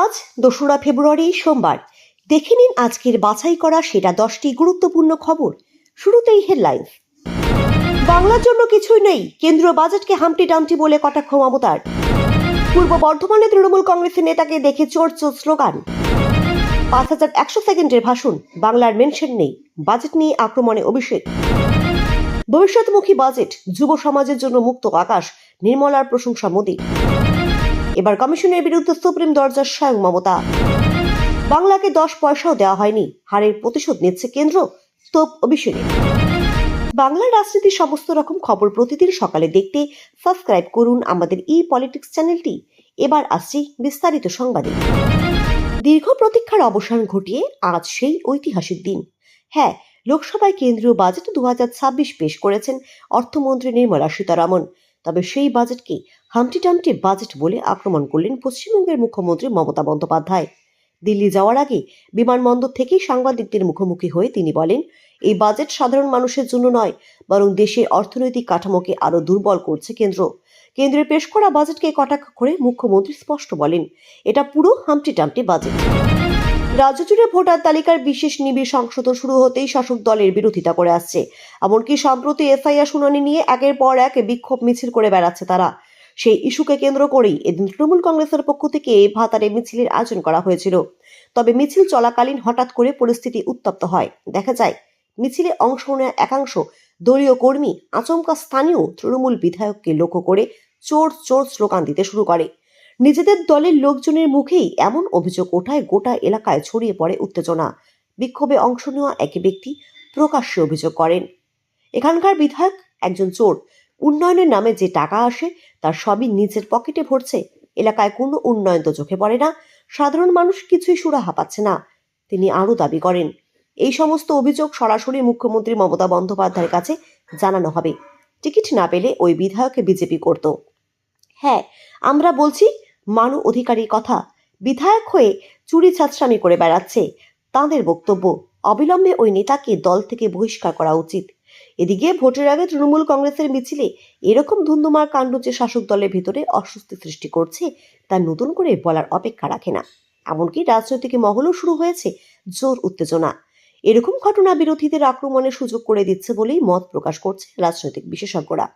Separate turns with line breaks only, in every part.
আজ ২রা ফেব্রুয়ারি সোমবার। দেখে নিন আজকের বাছাই করা সেরা 10টি গুরুত্বপূর্ণ খবর। শুরুতেই হেডলাইন্স। বাংলার জন্য কিছুই নেই, কেন্দ্রীয় বাজেটকে হাম্পটি ডাম্পটি বলে কটাক্ষ মমতার। পূর্ব বর্ধমানে তৃণমূল কংগ্রেসের নেতাকে দেখে চোর চোর স্লোগান। ৫,১০০ সেকেন্ডের ভাষণ, বাংলার মেনশন নেই। বাজেট নিয়ে আক্রমণে অভিষেক। ভবিষ্যৎমুখী বাজেট, যুব সমাজের জন্য মুক্ত আকাশ, নির্মলার প্রশংসা মোদী। এবার কমিশনের বিরুদ্ধে সুপ্রিম দরজার স্বয়ং মমতা। বাংলাকে 10 পয়সাও দেওয়া হয়নি, হারের প্রতিশোধ নিচ্ছে কেন্দ্র, তোপ অভিষেকে। বাংলার রাজনীতির সমস্ত রকম খবর প্রতিদিন সকালে দেখতে সাবস্ক্রাইব করুন আমাদের পলিটিক্স চ্যানেলটি। এবার আসছি বিস্তারিত সংবাদে। দীর্ঘ প্রতীক্ষার অবসান ঘটিয়ে আজ সেই ঐতিহাসিক দিন। হ্যাঁ, লোকসভায় কেন্দ্রীয় বাজেট 2026 পেশ করেছেন অর্থমন্ত্রী নির্মলা সীতারামন। তবে সেই বাজেটকে হাম্পটি ডাম্পটি বাজেট বলে আক্রমণ করলেন পশ্চিমবঙ্গের মুখ্যমন্ত্রী মমতা বন্দ্যোপাধ্যায়। দিল্লি যাওয়ার আগে বিমানবন্দর থেকেই সাংবাদিকদের মুখোমুখি হয়ে তিনি বলেন, এই বাজেট সাধারণ মানুষের জন্য নয়, বরং দেশের অর্থনৈতিক কাঠামোকে আরো দুর্বল করছে কেন্দ্র। কেন্দ্রের পেশ করা বাজেটকে কটাক্ষ করে মুখ্যমন্ত্রী স্পষ্ট বলেন, এটা পুরো হাম্পটি ডাম্পটি বাজেট। রাজ্য জুড়ে ভোটার তালিকার বিশেষ নিবিড় সংশোধন শুরু হতেই শাসক দলের বিরোধিতা করে আসছে। এমনকি সম্প্রতি এফআইআর শুনানি নিয়ে একের পর এক বিক্ষোভ মিছিল করে বেড়াচ্ছে তারা। সেই ইস্যুকে কেন্দ্র করেই এদিন তৃণমূল কংগ্রেসের পক্ষ থেকে ভাতারে মিছিলের আয়োজন করা হয়েছিল। তবে মিছিল চলাকালীন হঠাৎ করে পরিস্থিতি উত্তপ্ত হয়। দেখা যায় মিছিলে অংশ নেওয়া একাংশ দলীয় কর্মী আচমকা স্থানীয় তৃণমূল বিধায়ককে লক্ষ্য করে চোর চোর স্লোগান দিতে শুরু করে। নিজেদের দলের লোকজনের মুখেই এমন অভিযোগ ওঠায় গোটা এলাকায় ছড়িয়ে পড়ে উত্তেজনা। বিক্ষোভে অংশ নেওয়া এক ব্যক্তি প্রকাশ্যে অভিযোগ করেন, এখানকার বিধায়ক একজন চোর, উন্নয়নের নামে যে টাকা আসে তার সবই নিজের পকেটে ভরছে, এলাকায় কোনো উন্নয়ন তো চোখে পড়ে না, সাধারণ মানুষ কিছুই সুরাহা পাচ্ছে না। তিনি আরও দাবি করেন, এই সমস্ত অভিযোগ সরাসরি মুখ্যমন্ত্রী মমতা বন্দ্যোপাধ্যায়ের কাছে জানানো হবে। টিকিট না পেলে ওই বিধায়ককে বিজেপি করত। হ্যাঁ, আমরা বলছি মানু অধিকারীর কথা, বিধায়ক হয়ে চুরি ছাত্রামি করে বেড়াচ্ছে। তাঁদের বক্তব্য, অবিলম্বে ওই নেতাকে দল থেকে বহিষ্কার করা উচিত। এদিকে ভোটের আগে তৃণমূল কংগ্রেসের মিছিলে এরকম ধুন্ধুমার কাণ্ড যে শাসক দলের ভেতরে অস্বস্তি সৃষ্টি করছে তা নতুন করে বলার অপেক্ষা রাখে না। এমনকি রাজনৈতিক মহলও শুরু হয়েছে জোর উত্তেজনা। এরকম ঘটনা বিরোধীদের আক্রমণের সুযোগ করে দিচ্ছে বলেই মত প্রকাশ করছে রাজনৈতিক বিশেষজ্ঞরা।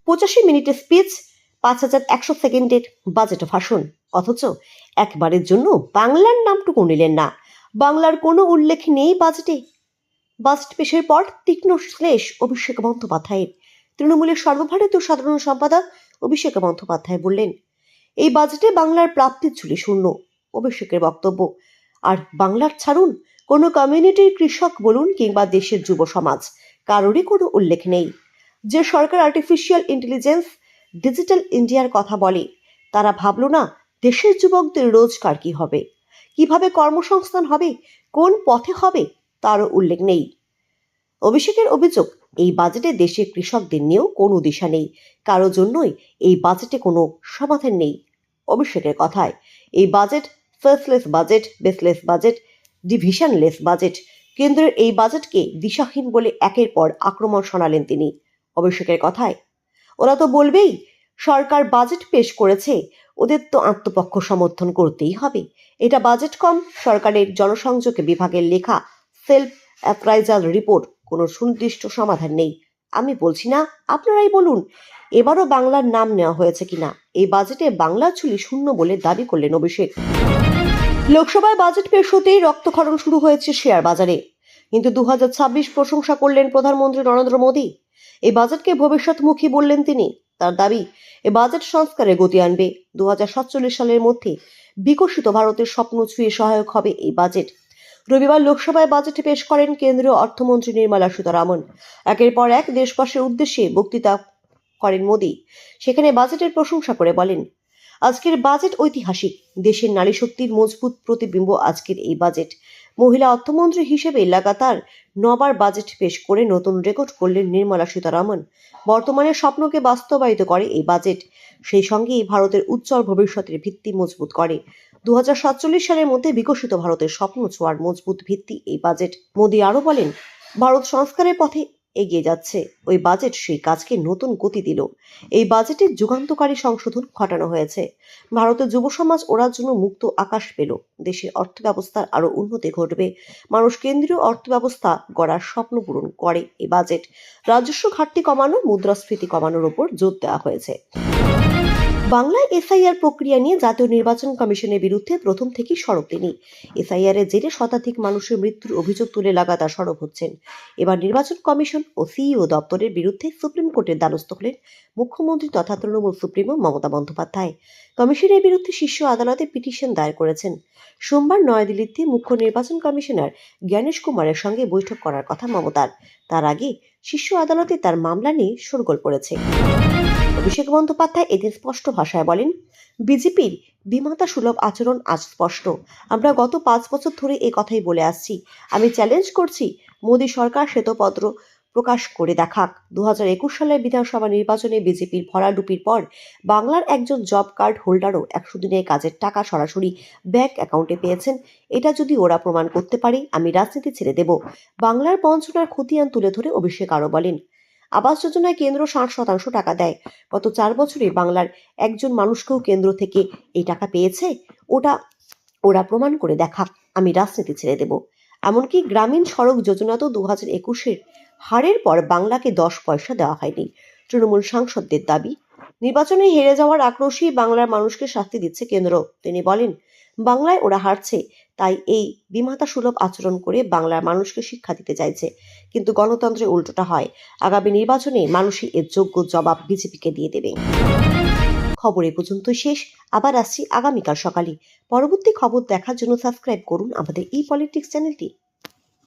85 মিনিটের স্পিচ, ৫,১০০ সেকেন্ডের বাজেট ভাষণ, অথচ একবারের জন্য বাংলার নামটুকু নিলেন না। বাংলার কোনো উল্লেখ নেই বাজেটে। বাজেট পেশের পর তীক্ষ্ণ শ্লেষ অভিষেক বন্দ্যোপাধ্যায়ের। তৃণমূলের সর্বভারতীয় সাধারণ সম্পাদক অভিষেক বন্দ্যোপাধ্যায় বললেন, এই বাজেটে বাংলার প্রাপ্তির ঝুলি শূন্য। অভিষেকের বক্তব্য, আর বাংলার ছাড়ুন, কোনো কমিউনিটির কৃষক বলুন কিংবা দেশের যুব সমাজ, কারোরই কোনো উল্লেখ নেই। যে সরকার আর্টিফিশিয়াল ইন্টেলিজেন্স, ডিজিটাল ইন্ডিয়ার কথা বলে, তারা ভাবলো না দেশের যুবকদের রোজগার কি হবে, কিভাবে কর্মসংস্থান হবে, কোন পথে হবে, তারও উল্লেখ নেই। অভিষেকের অভিযোগ, এই বাজেটে দেশের কৃষকদের নিয়েও কোনো দিশা নেই, কারো জন্যই এই বাজেটে কোনো সমাধান নেই। অভিষেকের কথায়, এই budget faceless budget, baseless budget, divisionless budget. কেন্দ্রের এই বাজেটকে দিশাহীন বলে একের পর আক্রমণ শোনালেন তিনি। অভিষেকের কথায়, ওরা তো বলবেই সরকার বাজেট পেশ করেছে, ওদের তো আত্মপক্ষ সমর্থন করতেই হবে। এটা বাজেট কম সরকারের জনসংযোগ বিভাগের লেখা সেলফ অ্যাপ্রাইজাল রিপোর্ট, কোনো সুনির্দিষ্ট সমাধান নেই। আমি বলছি না, আপনারাই বলুন এবারও বাংলার নাম নেওয়া হয়েছে কিনা। এই বাজেটে বাংলার ঝুলি শূন্য বলে দাবি করলেন অভিষেক। লোকসভায় বাজেট পেশ হতেই রক্তক্ষরণ শুরু হয়েছে শেয়ার বাজারে, কিন্তু 2026 প্রশংসা করলেন প্রধানমন্ত্রী নরেন্দ্র মোদী। এই বাজেটকে ভবিষ্যৎমুখী বললেন তিনি। তার দাবি, এই বাজেট সংস্কারে গতি আনবে। 2047 সালের মধ্যে বিকশিত ভারতের স্বপ্ন ছুঁয়ে সহায়ক হবে এই বাজেট। রবিবার লোকসভায় বাজেট পেশ করেন কেন্দ্রীয় অর্থমন্ত্রী নির্মলা সীতারামন। একের পর এক দেশবাসীর উদ্দেশ্যে বক্তৃতা করেন মোদী। সেখানে বাজেটের প্রশংসা করে বলেন, আজকের বাজেট ঐতিহাসিক, দেশের নারী শক্তির মজবুত প্রতিবিম্ব আজকের এই বাজেট। মহিলা অর্থমন্ত্রী হিসেবে লাগাতার 9বার বাজেট পেশ করে নতুন রেকর্ড করলেন নির্মলা সীতারামন। বর্তমানের স্বপ্নকে বাস্তবায়িত করে এই বাজেট, সেই সঙ্গেই ভারতের উজ্জ্বল ভবিষ্যতের ভিত্তি মজবুত করে। 2047 সালের মধ্যে বিকশিত ভারতের স্বপ্ন ছোঁয়ার মজবুত ভিত্তি এই বাজেট। মোদী আরও বলেন, ভারত সংস্কারের পথে এগিয়ে যাচ্ছে। ওই বাজেট সেই কাজকে নতুন গতি দিল। এই বাজেটে যুগান্তকারী সংশোধন ঘটানো হয়েছে। ভারতের যুব সমাজ ওড়ার জন্য মুক্ত আকাশ পেল। দেশের অর্থব্যবস্থার আরো উন্নতি ঘটবে। মানুষ কেন্দ্রীয় অর্থব্যবস্থা গড়ার স্বপ্ন পূরণ করে এই বাজেট। রাজস্ব ঘাটতি কমানো, মুদ্রাস্ফীতি কমানোর উপর জোর দেওয়া হয়েছে। বাংলায় এসআইআর প্রক্রিয়া নিয়ে জাতীয় নির্বাচন কমিশনের বিরুদ্ধে প্রথম থেকেই সরব তিনি। এসআইআর এর জেরে শতাধিক মানুষের মৃত্যুর অভিযোগ তুলে লাগাতার সরব হচ্ছেন। এবার নির্বাচন কমিশন ও সিইও দপ্তরের বিরুদ্ধে সুপ্রিম কোর্টের দ্বারস্থ হলেন মুখ্যমন্ত্রী তথা তৃণমূল সুপ্রিমো মমতা বন্দ্যোপাধ্যায়। কমিশনের বিরুদ্ধে শীর্ষ আদালতে পিটিশন দায়ের করেছেন। সোমবার নয়াদিল্লিতে মুখ্য নির্বাচন কমিশনার জ্ঞানেশ কুমারের সঙ্গে বৈঠক করার কথা মমতার। তার আগে শীর্ষ আদালতে তার মামলা নিয়ে শোরগোল পড়েছে। অভিষেক বন্দ্যোপাধ্যায় এদিন স্পষ্ট ভাষায় বলেন, বিজেপির বিমাতা সুলভ আচরণ আজ স্পষ্ট। আমরা গত 5 বছর ধরে এই কথাই বলে আসছি। আমি চ্যালেঞ্জ করছি, মোদী সরকার শ্বেতপত্র প্রকাশ করে দেখাক। 2021 সালের বিধানসভা নির্বাচনে বিজেপির ভরাডুবির পর বাংলার একজন জব কার্ড হোল্ডারও 100 দিনের কাজের টাকা সরাসরি ব্যাংক অ্যাকাউন্টে পেয়েছেন। এটা যদি ওরা প্রমাণ করতে পারে, আমি রাজনীতি ছেড়ে দেব। বাংলার বঞ্চনার খতিয়ান তুলে ধরে অভিষেক আরও বলেন, আবাস যোজনায় কেন্দ্র 60% টাকা দেয়। গত 4 বছরে বাংলার একজন মানুষকেও কেন্দ্র থেকে এই টাকা পেয়েছে। ওরা প্রমাণ করে দেখাক, আমি রাজনীতি ছেড়ে দেব। এমনকি গ্রামীণ সড়ক যোজনা তো 2021-এর হারের পর বাংলাকে 10 পয়সা দেওয়া হয়নি। তৃণমূল সাংসদদের দাবি, নির্বাচনে হেরে যাওয়ার আক্রোশেই বাংলার মানুষকে শাস্তি দিচ্ছে কেন্দ্র। তিনি বলেন, বাংলায় ওরা হারছে, তাই এই বিমাতা সুলভ আচরণ করে বাংলার মানুষকে শিক্ষা দিতে চাইছে। কিন্তু গণতন্ত্রে উল্টোটা হয়। আগামী নির্বাচনে মানুষই এর যোগ্য জবাব বিজেপিকে দিয়ে দেবে। খবর এ পর্যন্তই শেষ। আবার আসছি আগামীকাল সকালে। পরবর্তী খবর দেখার জন্য সাবস্ক্রাইব করুন আমাদের ই পলিটিক্স চ্যানেলটি।